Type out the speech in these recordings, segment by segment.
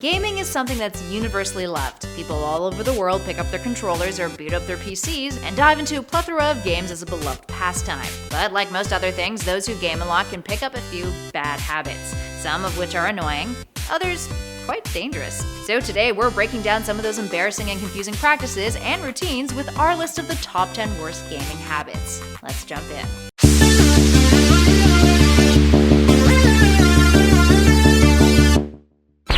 Gaming is something that's universally loved. People all over the world pick up their controllers or boot up their PCs and dive into a plethora of games as a beloved pastime. But like most other things, those who game a lot can pick up a few bad habits, some of which are annoying, others quite dangerous. So today we're breaking down some of those embarrassing and confusing practices and routines with our list of the top 10 worst gaming habits. Let's jump in.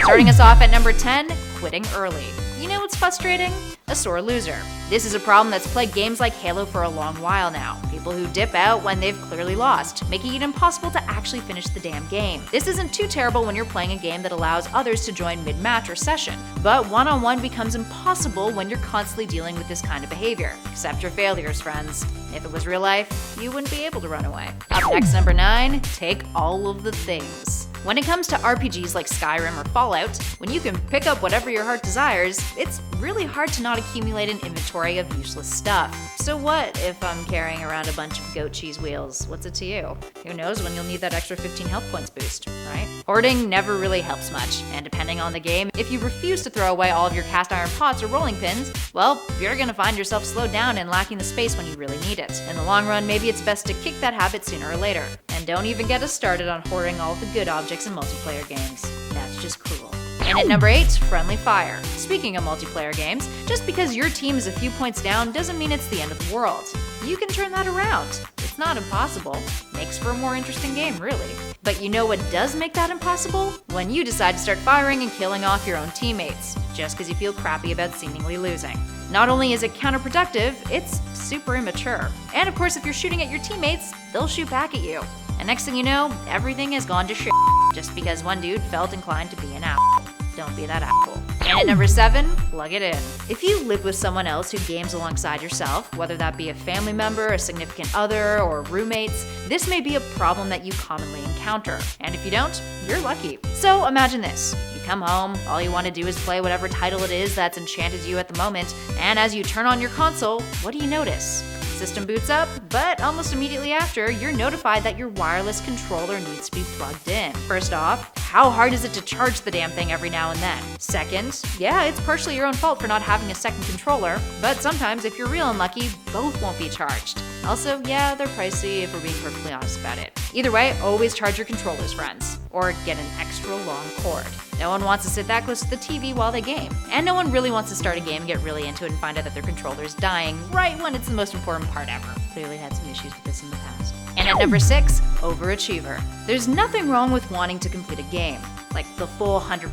Starting us off at number 10, quitting early. You know what's frustrating? A sore loser. This is a problem that's plagued games like Halo for a long while now. People who dip out when they've clearly lost, making it impossible to actually finish the damn game. This isn't too terrible when you're playing a game that allows others to join mid-match or session, but one-on-one becomes impossible when you're constantly dealing with this kind of behavior. Accept your failures, friends. If it was real life, you wouldn't be able to run away. Up next, number 9, take all of the things. When it comes to RPGs like Skyrim or Fallout, when you can pick up whatever your heart desires, it's really hard to not accumulate an inventory of useless stuff. So what if I'm carrying around a bunch of goat cheese wheels? What's it to you? Who knows when you'll need that extra 15 health points boost, right? Hoarding never really helps much, and depending on the game, if you refuse to throw away all of your cast iron pots or rolling pins, well, you're gonna find yourself slowed down and lacking the space when you really need it. In the long run, maybe it's best to kick that habit sooner or later. And don't even get us started on hoarding all of the good objects in multiplayer games. That's just cruel. And at number 8, friendly fire. Speaking of multiplayer games, just because your team is a few points down doesn't mean it's the end of the world. You can turn that around. It's not impossible. Makes for a more interesting game, really. But you know what does make that impossible? When you decide to start firing and killing off your own teammates, just because you feel crappy about seemingly losing. Not only is it counterproductive, it's super immature. And of course, if you're shooting at your teammates, they'll shoot back at you. And next thing you know, everything has gone to shit just because one dude felt inclined to be an asshole. Don't be that asshole. And at number 7, plug it in. If you live with someone else who games alongside yourself, whether that be a family member, a significant other, or roommates, this may be a problem that you commonly encounter. And if you don't, you're lucky. So imagine this. You come home, all you want to do is play whatever title it is that's enchanted you at the moment, and as you turn on your console, what do you notice? System boots up, but almost immediately after, you're notified that your wireless controller needs to be plugged in. First off, how hard is it to charge the damn thing every now and then? Second, yeah, it's partially your own fault for not having a second controller, but sometimes if you're real unlucky, both won't be charged. Also, yeah, they're pricey if we're being perfectly honest about it. Either way, always charge your controllers, friends. Or get an extra long cord. No one wants to sit that close to the TV while they game. And no one really wants to start a game and get really into it and find out that their controller is dying right when it's the most important part ever. Clearly had some issues with this in the past. And at number 6, overachiever. There's nothing wrong with wanting to complete a game. Like the full 100%.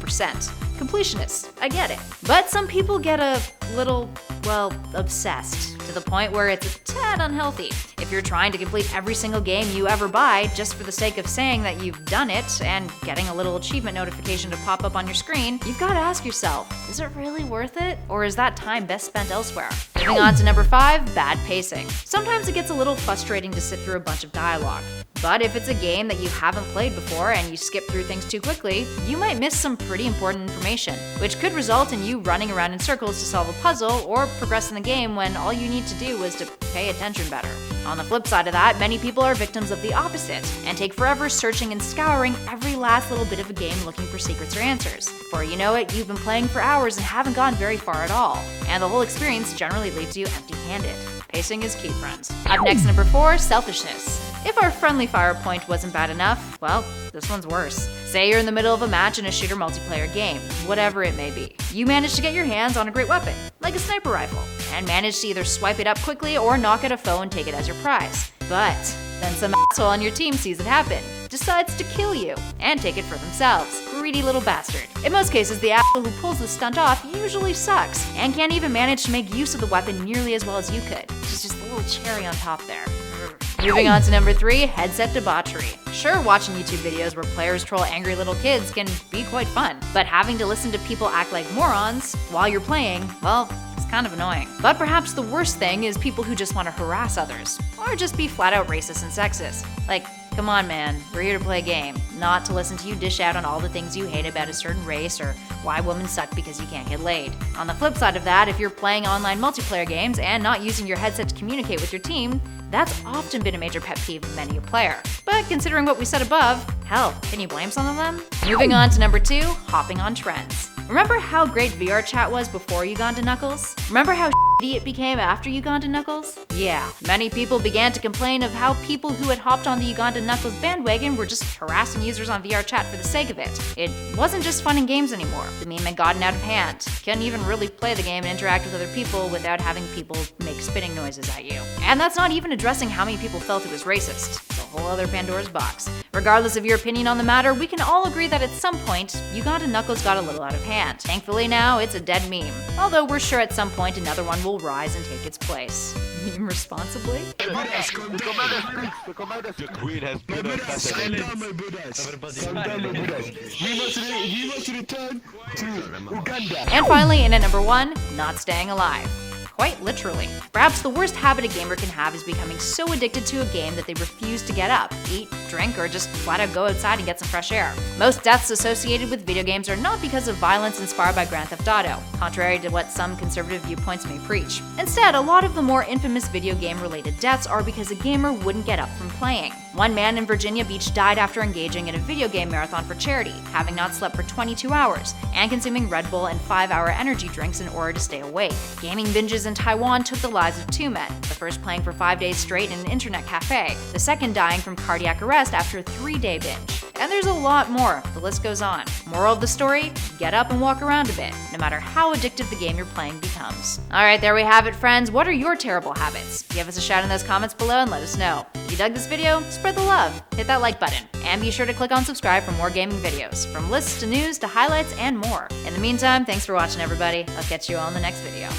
Completionists, I get it. But some people get a little, well, obsessed to the point where it's a tad unhealthy. If you're trying to complete every single game you ever buy just for the sake of saying that you've done it and getting a little achievement notification to pop up on your screen, you've got to ask yourself, is it really worth it? Or is that time best spent elsewhere? Moving on to number 5, bad pacing. Sometimes it gets a little frustrating to sit through a bunch of dialogue. But if it's a game that you haven't played before and you skip through things too quickly, you might miss some pretty important information, which could result in you running around in circles to solve a puzzle or progress in the game when all you need to do is to pay attention better. On the flip side of that, many people are victims of the opposite and take forever searching and scouring every last little bit of a game looking for secrets or answers. Before you know it, you've been playing for hours and haven't gone very far at all, and the whole experience generally leaves you empty-handed. Pacing is key, friends. Up next, number 4, selfishness. If our friendly fire point wasn't bad enough, well, this one's worse. Say you're in the middle of a match in a shooter multiplayer game, whatever it may be. You manage to get your hands on a great weapon, like a sniper rifle, and manage to either swipe it up quickly or knock out a foe and take it as your prize. But then some asshole on your team sees it happen, decides to kill you, and take it for themselves. Greedy little bastard. In most cases, the asshole who pulls the stunt off usually sucks, and can't even manage to make use of the weapon nearly as well as you could. It's just a little cherry on top there. Moving on to number 3, headset debauchery. Sure, watching YouTube videos where players troll angry little kids can be quite fun, but having to listen to people act like morons while you're playing, well, it's kind of annoying. But perhaps the worst thing is people who just want to harass others, or just be flat out racist and sexist. Like, come on man, we're here to play a game, not to listen to you dish out on all the things you hate about a certain race or why women suck because you can't get laid. On the flip side of that, if you're playing online multiplayer games and not using your headset to communicate with your team, that's often been a major pet peeve of many a player. But considering what we said above, hell, can you blame some of them? Moving on to number 2, hopping on trends. Remember how great VR chat was before Uganda Knuckles? Remember how shitty it became after Uganda Knuckles? Yeah, many people began to complain of how people who had hopped on the Uganda Knuckles bandwagon were just harassing users on VR chat for the sake of it. It wasn't just fun in games anymore. The meme had gotten out of hand. You couldn't even really play the game and interact with other people without having people make spitting noises at you. And that's not even addressing how many people felt it was racist. It's a whole other Pandora's box. Regardless of your opinion on the matter, we can all agree that at some point, Uganda Knuckles got a little out of hand. Thankfully now, it's a dead meme. Although we're sure at some point another one will rise and take its place. Meme responsibly? The queen has been assassinated. You must return to Uganda. And finally, in at number 1, not staying alive. Quite literally. Perhaps the worst habit a gamer can have is becoming so addicted to a game that they refuse to get up, eat, drink, or just flat out go outside and get some fresh air. Most deaths associated with video games are not because of violence inspired by Grand Theft Auto, contrary to what some conservative viewpoints may preach. Instead, a lot of the more infamous video game-related deaths are because a gamer wouldn't get up from playing. One man in Virginia Beach died after engaging in a video game marathon for charity, having not slept for 22 hours, and consuming Red Bull and 5-hour energy drinks in order to stay awake. Gaming binges in Taiwan took the lives of 2 men, the first playing for 5 days straight in an internet cafe, the second dying from cardiac arrest after a 3-day binge. And there's a lot more, the list goes on. Moral of the story, get up and walk around a bit, no matter how addictive the game you're playing becomes. Alright, there we have it, friends. What are your terrible habits? Give us a shout in those comments below and let us know. If you dug this video, spread the love, hit that like button, and be sure to click on subscribe for more gaming videos, from lists to news to highlights and more. In the meantime, thanks for watching everybody. I'll catch you all in the next video.